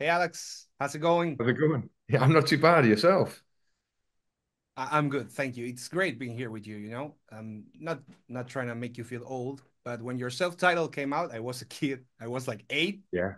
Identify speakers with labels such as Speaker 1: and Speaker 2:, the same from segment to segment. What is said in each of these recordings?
Speaker 1: Hey Alex, how's it going?
Speaker 2: How's it going? Yeah, I'm not too bad. Yourself?
Speaker 1: I'm good, thank you. It's great being here with you, you know. Not trying to make you feel old, but when your self-title came out, I was a kid. I was like 8.
Speaker 2: Yeah.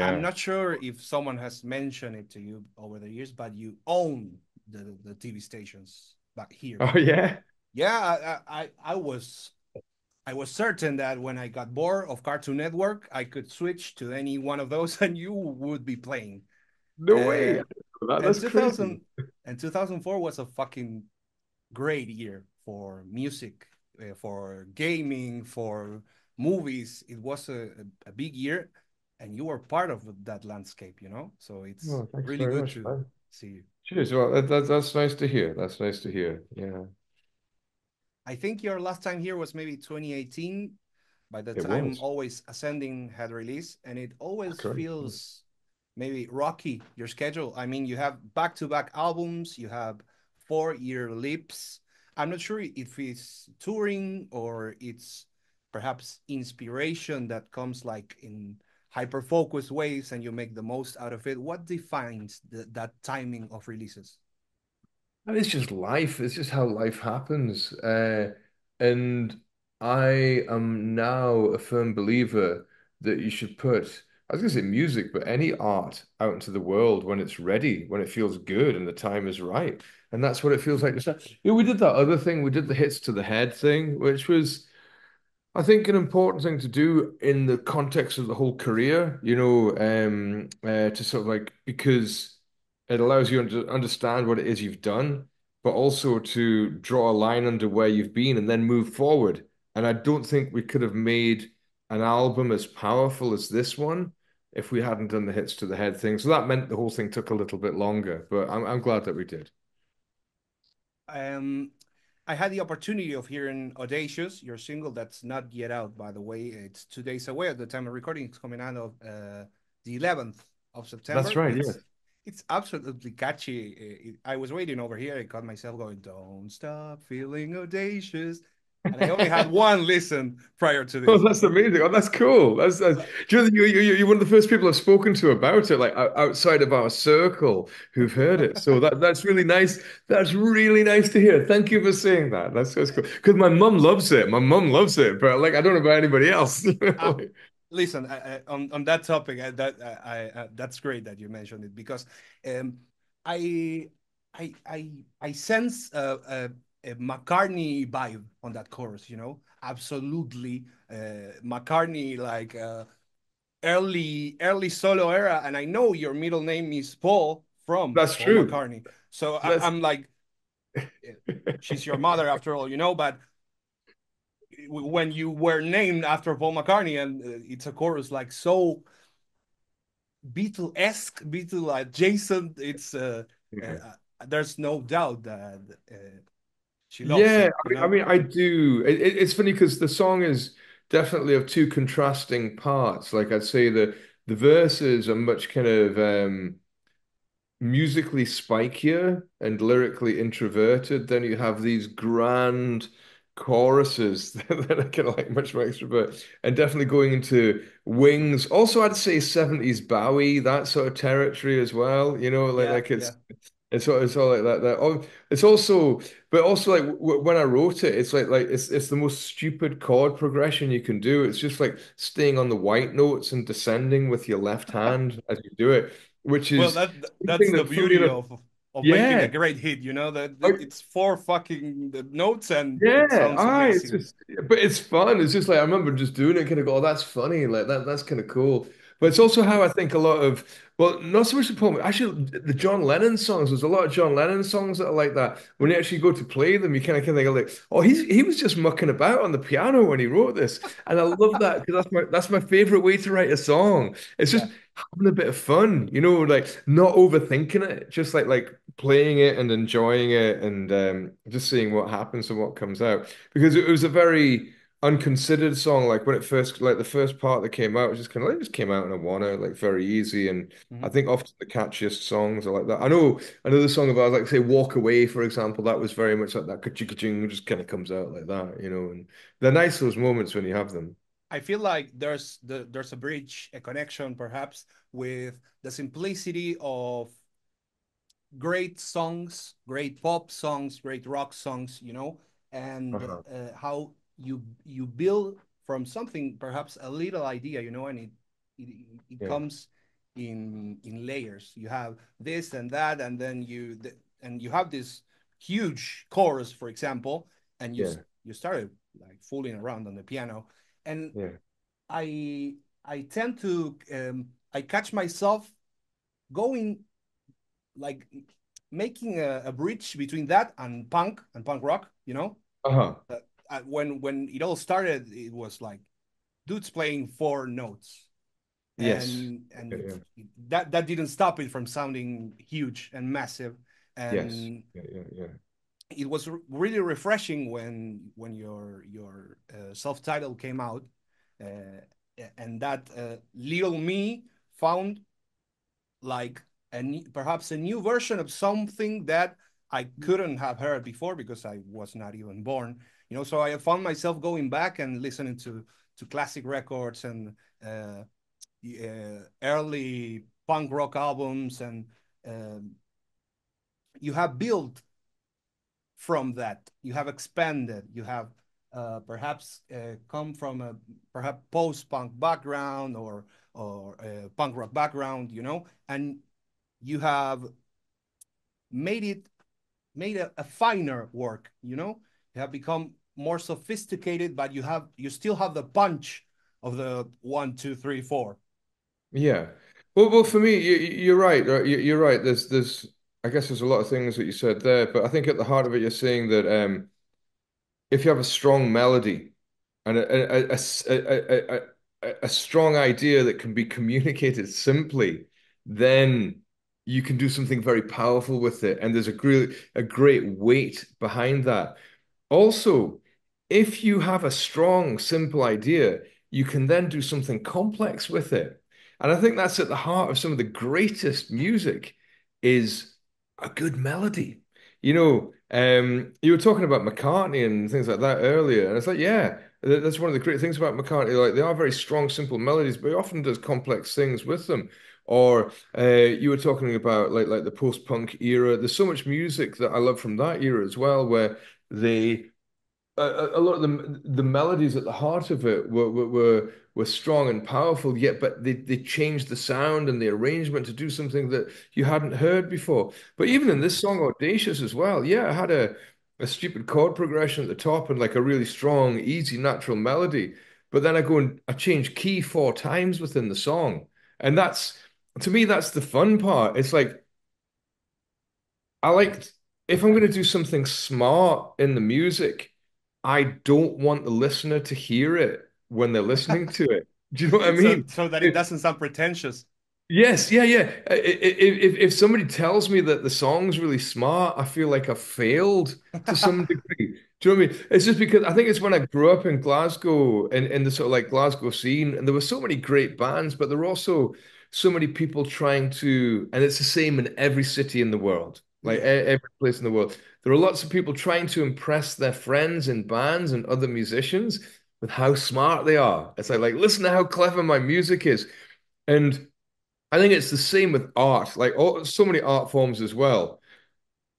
Speaker 1: I'm
Speaker 2: Yeah.
Speaker 1: not sure if someone has mentioned it to you over the years, but you own the TV stations back here.
Speaker 2: Oh yeah.
Speaker 1: Yeah, I was certain that when I got bored of Cartoon Network, I could switch to any one of those and you would be playing.
Speaker 2: No way.
Speaker 1: Uh, and
Speaker 2: That's crazy.
Speaker 1: 2000 and 2004 was a fucking great year for music, for gaming, for movies. It was a big year, and you were part of that landscape, you know? So it's
Speaker 2: Oh, thanks
Speaker 1: really
Speaker 2: very
Speaker 1: good
Speaker 2: much,
Speaker 1: to
Speaker 2: man.
Speaker 1: see you.
Speaker 2: Cheers. Well, that's nice to hear. That's nice to hear. Yeah,
Speaker 1: I think your last time here was maybe 2018. By the
Speaker 2: it
Speaker 1: time
Speaker 2: was.
Speaker 1: Always Ascending had released, and it always
Speaker 2: Correct.
Speaker 1: feels maybe rocky, your schedule. I mean, you have back-to-back albums, you have 4-year leaps. I'm not sure if it's touring or it's perhaps inspiration that comes like in hyper-focused ways and you make the most out of it. What defines that timing of releases?
Speaker 2: And it's just life. It's just how life happens. And I am now a firm believer that you should put, I was going to say music, but any art out into the world when it's ready, when it feels good and the time is right. And that's what it feels like. We did that other thing. We did the hits to the head thing, which was I think an important thing to do in the context of the whole career, to sort of like because it allows you to understand what it is you've done, but also to draw a line under where you've been and then move forward. And I don't think we could have made an album as powerful as this one if we hadn't done the hits to the head thing. So that meant the whole thing took a little bit longer, but I'm glad that we did.
Speaker 1: Um, I had the opportunity of hearing Audacious, your single that's not yet out, by the way. It's 2 days away at the time of recording. It's coming out of the 11th of
Speaker 2: That's
Speaker 1: September.
Speaker 2: right,
Speaker 1: It's
Speaker 2: yes.
Speaker 1: it's absolutely catchy. I was waiting over here. I caught myself going, "Don't stop feeling audacious," and I only had one listen prior to
Speaker 2: Oh,
Speaker 1: this.
Speaker 2: that's amazing. Oh, that's cool. Do you know, you're one of the first people I've spoken to about it, like outside of our circle who've heard it. So that's really nice. That's really nice to hear. Thank you for saying that. That's cool. Because my mum loves it. My mum loves it, but like I don't know about anybody else.
Speaker 1: Uh, Listen, on that topic, that's great that you mentioned it because um, I I sense a McCartney vibe on that chorus. You know, absolutely McCartney like early solo era, and I know your middle name is Paul from
Speaker 2: That's
Speaker 1: Paul
Speaker 2: true.
Speaker 1: McCartney, so
Speaker 2: That's
Speaker 1: I'm like, she's your mother after all, you know, but when you were named after Paul McCartney and it's a chorus like so Beatle-esque, Beatle adjacent, it's
Speaker 2: yeah.
Speaker 1: there's no doubt that she loves
Speaker 2: Yeah,
Speaker 1: it, you
Speaker 2: I
Speaker 1: know.
Speaker 2: mean, I do. It's funny because the song is definitely of two contrasting parts. Like I'd say the verses are much kind of musically spikier and lyrically introverted. Then you have these grand choruses that are kind of like much more extrovert and definitely going into Wings. Also, I'd say 70s Bowie, that sort of territory as well. Like
Speaker 1: Yeah,
Speaker 2: like
Speaker 1: yeah.
Speaker 2: it's all like that. Oh, it's also, but also like when I wrote it, it's like it's the most stupid chord progression you can do. It's just like staying on the white notes and descending with your left hand as you do it, which
Speaker 1: Well,
Speaker 2: is
Speaker 1: that's
Speaker 2: something
Speaker 1: the
Speaker 2: that, funnily
Speaker 1: beauty
Speaker 2: enough,
Speaker 1: of making a
Speaker 2: yeah.
Speaker 1: great hit, you know, that it's four fucking notes and it
Speaker 2: Yeah,
Speaker 1: sounds
Speaker 2: aye, it's
Speaker 1: amazing.
Speaker 2: just, but it's fun. It's just like I remember just doing it, kind of go, oh, that's funny, like that's kind of cool. But it's
Speaker 1: Mhm.
Speaker 2: also how I think a lot of, well, not so much the poem, actually, the John Lennon songs. There's a lot of John Lennon songs that are like that. When you actually go to play them, you kind of think like, oh, he was just mucking about on the piano when he wrote this, and I love that because that's my favorite way to write a song. It's just
Speaker 1: Yeah.
Speaker 2: having a bit of fun, like not overthinking it, just like playing it and enjoying it and just seeing what happens and what comes out. Because it was a very unconsidered song. Like when it first, like the first part that came out, it just kind of like just came out in a wanna, like very easy. And I
Speaker 1: Mhm.
Speaker 2: think often the catchiest songs are like that. I know another song about like say Walk Away, for example, that was very much like that ka-ching, just kind of comes out like that. And they're nice those moments when you have them.
Speaker 1: I feel like there's a bridge, a connection perhaps with the simplicity of great songs, great pop songs, great rock songs, and
Speaker 2: Uh-huh.
Speaker 1: how you build from something, perhaps a little idea, and it, it
Speaker 2: Yeah,
Speaker 1: comes in layers. You have this and that, and then and you have this huge chorus, for example, and
Speaker 2: yeah,
Speaker 1: you started like fooling around on the piano, and
Speaker 2: yeah.
Speaker 1: I I tend to I catch myself going like making a bridge between that and punk rock.
Speaker 2: Uh-huh.
Speaker 1: When it all started, it was like dudes playing four notes,
Speaker 2: Yes.
Speaker 1: and
Speaker 2: Yeah, yeah.
Speaker 1: that didn't stop it from sounding huge and massive,
Speaker 2: Yes.
Speaker 1: and
Speaker 2: Yeah, yeah, yeah.
Speaker 1: it was really refreshing when your self-title came out, and that little me found like perhaps a new version of something that I couldn't have heard before because I was not even born. So I found myself going back and listening to classic records and early punk rock albums, and um, you have built from that. You have expanded. You have perhaps come from a perhaps post-punk background or punk rock background, and you have made it made a finer work. You have become more sophisticated, but you still have the punch of the one, two, three, four.
Speaker 2: Yeah. Well, for me, you're right. You're right. I guess there's a lot of things that you said there, but I think at the heart of it, you're saying that if you have a strong melody and a strong idea that can be communicated simply, then you can do something very powerful with it, and there's a great weight behind that. Also, if you have a strong, simple idea, you can then do something complex with it. And I think that's at the heart of some of the greatest music is a good melody. You were talking about McCartney and things like that earlier, and it's like, yeah, that's one of the great things about McCartney. Like they are very strong, simple melodies, but he often does complex things with them. Or you were talking about like the post-punk era. There's so much music that I love from that era as well, where they a lot of the melodies at the heart of it were strong and powerful, yet but they changed the sound and the arrangement to do something that you hadn't heard before. But even in this
Speaker 1: Absolutely.
Speaker 2: song, Audacious as well, yeah, I had a stupid chord progression at the top and like a really strong, easy, natural melody. But then I go and I change key four times within the song. And that's to me, that's the fun part. It's like I like if I'm going to do something smart in the music, I don't want the listener to hear it when they're listening to it. Do you know what I
Speaker 1: so
Speaker 2: mean?
Speaker 1: so that it
Speaker 2: If,
Speaker 1: doesn't sound pretentious.
Speaker 2: Yes, yeah, yeah. If somebody tells me that the song's really smart, I feel like I've failed to some degree. Do you know what I mean? It's just because I think it's when I grew up in Glasgow in the sort of like Glasgow scene, and there were so many great bands, but there were also so many people trying to, and it's the same in every city in the world, like
Speaker 1: Yeah.
Speaker 2: every place in the world. There are lots of people trying to impress their friends in bands and other musicians with how smart they are. It's like listen to how clever my music is. And I think it's the same with art, like so many art forms as well.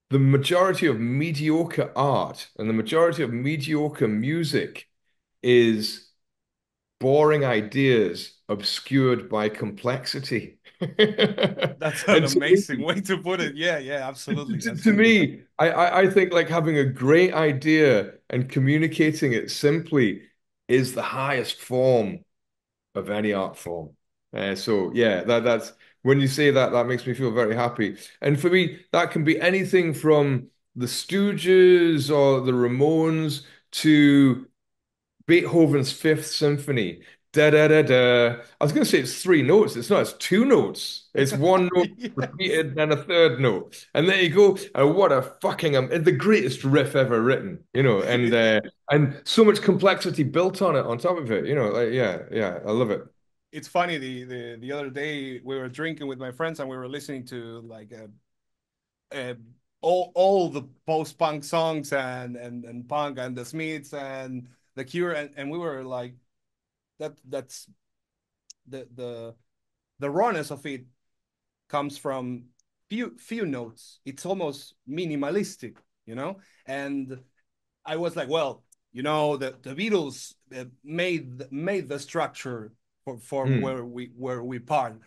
Speaker 2: The majority of mediocre art and the majority of mediocre music is boring ideas obscured by complexity.
Speaker 1: That's an
Speaker 2: And to
Speaker 1: amazing
Speaker 2: me,
Speaker 1: way to put it. Yeah, yeah, absolutely,
Speaker 2: to
Speaker 1: absolutely.
Speaker 2: me, I think like having a great idea and communicating it simply is the highest form of any art form. So yeah, that's when you say that, that makes me feel very happy. And for me, that can be anything from the Stooges or the Ramones to Beethoven's Fifth Symphony. Da da da da. I was going to say it's three notes. It's not. It's two notes. It's one note
Speaker 1: Yes.
Speaker 2: repeated, then a third note, and there you go. What a fucking the greatest riff ever written. And so much complexity built on it, on top of it. Like yeah, yeah, I love it.
Speaker 1: It's funny. The other day we were drinking with my friends and we were listening to like uh, all the post punk songs and punk and the Smiths and the Cure, and we were like that's the the the rawness of it comes from few notes. It's almost minimalistic, you know. And I was like, well, the Beatles made the structure from
Speaker 2: Mm.
Speaker 1: where we part,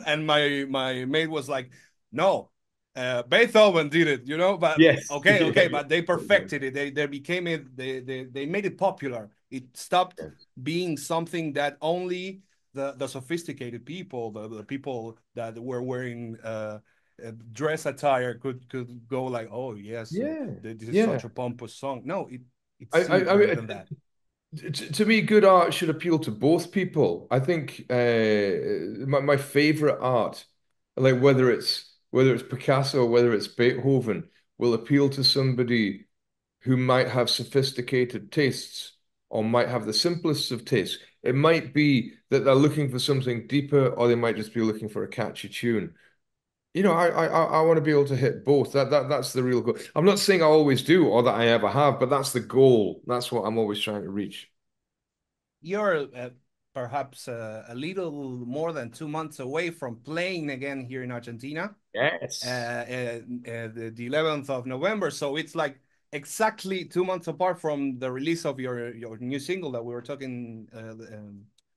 Speaker 1: and my mate was like, no, Beethoven did it, but
Speaker 2: Yes.
Speaker 1: okay,
Speaker 2: Yeah,
Speaker 1: okay,
Speaker 2: yeah.
Speaker 1: but they
Speaker 2: Yeah.
Speaker 1: perfected it. They became it. They made it popular. It stopped
Speaker 2: Yes.
Speaker 1: being something that only the sophisticated people, the people that were wearing dress attire could go like, oh yes,
Speaker 2: Yeah.
Speaker 1: this is
Speaker 2: Yeah.
Speaker 1: such a pompous song. No, it's
Speaker 2: I
Speaker 1: simpler
Speaker 2: mean,
Speaker 1: than that.
Speaker 2: to me, good art should appeal to both people. I think my favorite art, like whether it's Picasso, whether it's Beethoven, will appeal to somebody who might have sophisticated tastes or might have the simplest of tastes. It might be that they're looking for something deeper, or they might just be looking for a catchy tune. I want to be able to hit both. That's the real goal. I'm not saying I always do or that I ever have, but that's the goal. That's what I'm always trying to reach.
Speaker 1: You're perhaps a little more than 2 months away from playing again here in Argentina,
Speaker 2: Yes.
Speaker 1: the 11th of November. So it's like exactly 2 months apart from the release of your new single that we were talking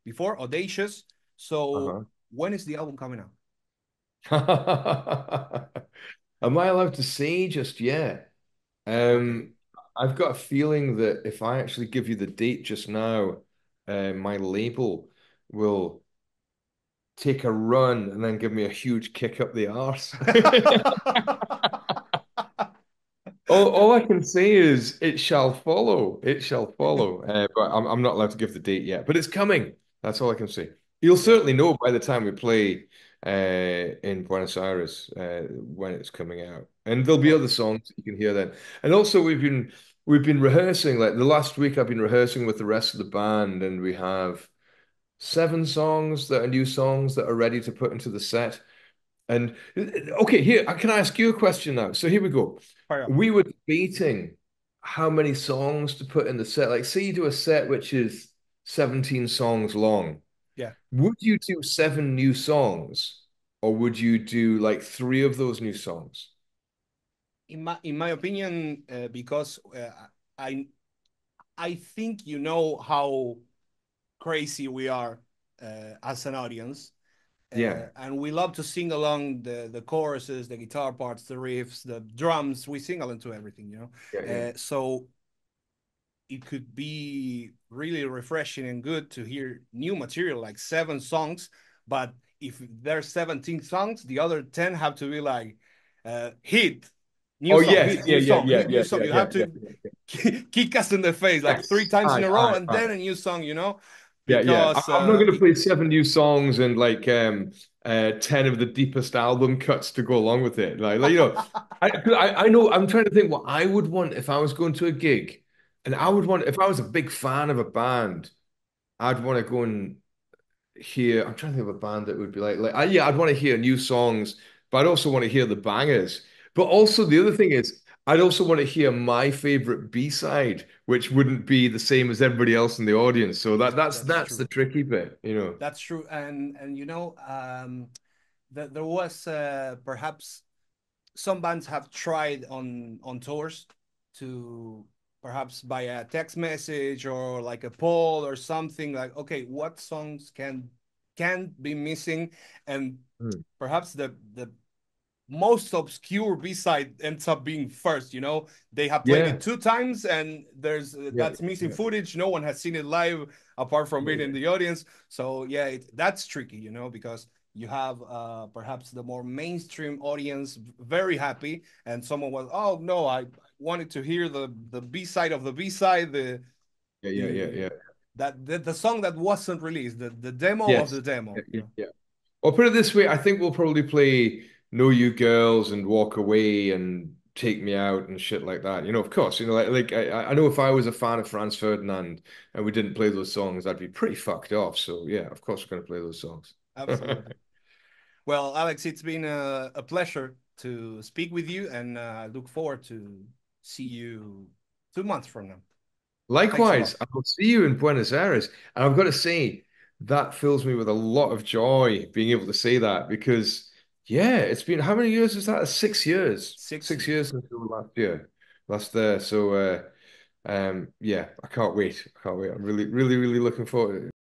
Speaker 1: before, Audacious. So
Speaker 2: Uh-huh.
Speaker 1: when is the album coming out?
Speaker 2: Am I allowed to say just yet?
Speaker 1: Okay.
Speaker 2: Um, I've got a feeling that if I actually give you the date just now, my label will take a run and then give me a huge kick up the arse. All I can say is it shall follow. It shall follow. But I'm not allowed to give the date yet. But it's coming. That's all I can say. You'll
Speaker 1: Yeah.
Speaker 2: certainly know by the time we play in Buenos Aires when it's coming out. And there'll be
Speaker 1: Oh,
Speaker 2: other songs you can hear then. And also we've been rehearsing. Like the last week, I've been rehearsing with the rest of the band, and we have 7 songs that are new songs that are ready to put into the set. And okay, here, can I ask you a question now? So here we go.
Speaker 1: fire up.
Speaker 2: We were debating how many songs to put in the set. Like, say you do a set which is 17 songs long.
Speaker 1: Yeah.
Speaker 2: Would you do 7 new songs, or would you do like 3 of those new songs?
Speaker 1: In my opinion, because I I think how crazy we are as an audience,
Speaker 2: Yeah,
Speaker 1: and we love to sing along the choruses, the guitar parts, the riffs, the drums. We sing along to everything.
Speaker 2: yeah, yeah.
Speaker 1: So it could be really refreshing and good to hear new material like 7 songs. But if there's 17 songs, the other 10 have to be like hit, new
Speaker 2: Oh
Speaker 1: song,
Speaker 2: yes,
Speaker 1: hit,
Speaker 2: yeah,
Speaker 1: new
Speaker 2: yeah,
Speaker 1: song,
Speaker 2: yeah,
Speaker 1: hit, new
Speaker 2: yeah,
Speaker 1: song.
Speaker 2: yeah,
Speaker 1: You
Speaker 2: yeah,
Speaker 1: have
Speaker 2: yeah,
Speaker 1: to
Speaker 2: yeah.
Speaker 1: kick us in the face like three
Speaker 2: Yes,
Speaker 1: times in
Speaker 2: aye,
Speaker 1: a row,
Speaker 2: aye,
Speaker 1: and
Speaker 2: aye.
Speaker 1: then a new song.
Speaker 2: Yeah, yeah.
Speaker 1: Because
Speaker 2: I'm not going to play 7 new songs and like 10 of the deepest album cuts to go along with it. I know I'm trying to think what I would want if I was going to a gig. And I
Speaker 1: yeah,
Speaker 2: would want if I was a big fan of a band, I'd want to go and hear. I'm trying to think of a band that would be yeah, I'd want to hear new songs, but I'd also want to hear the bangers. But also the other thing is, I'd also want to hear my favorite B-side, which wouldn't be the same as everybody else in the audience. So that's
Speaker 1: that's
Speaker 2: that's the
Speaker 1: true.
Speaker 2: tricky bit.
Speaker 1: That's true. And that there was perhaps some bands have tried on tours to perhaps by a text message or like a poll or something like, okay, what songs can be missing, and
Speaker 2: Hmm.
Speaker 1: perhaps the most obscure B-side ends up being first. They have played it
Speaker 2: Yeah,
Speaker 1: 2 times, and there's
Speaker 2: yeah,
Speaker 1: that's missing
Speaker 2: yeah,
Speaker 1: footage. No one has seen it live apart from
Speaker 2: yeah,
Speaker 1: being in
Speaker 2: yeah.
Speaker 1: the audience. So yeah, that's tricky, because you have perhaps the more mainstream audience very happy, and someone was, oh no, I wanted to hear the B-side of the B-side,
Speaker 2: Yeah, yeah, yeah,
Speaker 1: the
Speaker 2: yeah.
Speaker 1: the song that wasn't released, the demo of the
Speaker 2: Yes. Yeah,
Speaker 1: demo.
Speaker 2: yeah, yeah. Well, put it this way, I think we'll probably play Know You Girls and Walk Away and Take Me Out and shit like that. Of course, I know if I was a fan of Franz Ferdinand and we didn't play those songs, I'd be pretty fucked off. So yeah, of course we're gonna play those songs.
Speaker 1: Absolutely. Well, Alex, it's been a pleasure to speak with you, and I look forward to see you 2 months from now. Thanks a lot.
Speaker 2: Likewise, I will see you in Buenos Aires. And I've got to say, that fills me with a lot of joy being able to say that because, yeah, it's been how many years is that? 6 years. 6 years
Speaker 1: 6 years.
Speaker 2: since we were last year, last there. So, yeah, I can't wait. I can't wait. I'm really, really, really looking forward.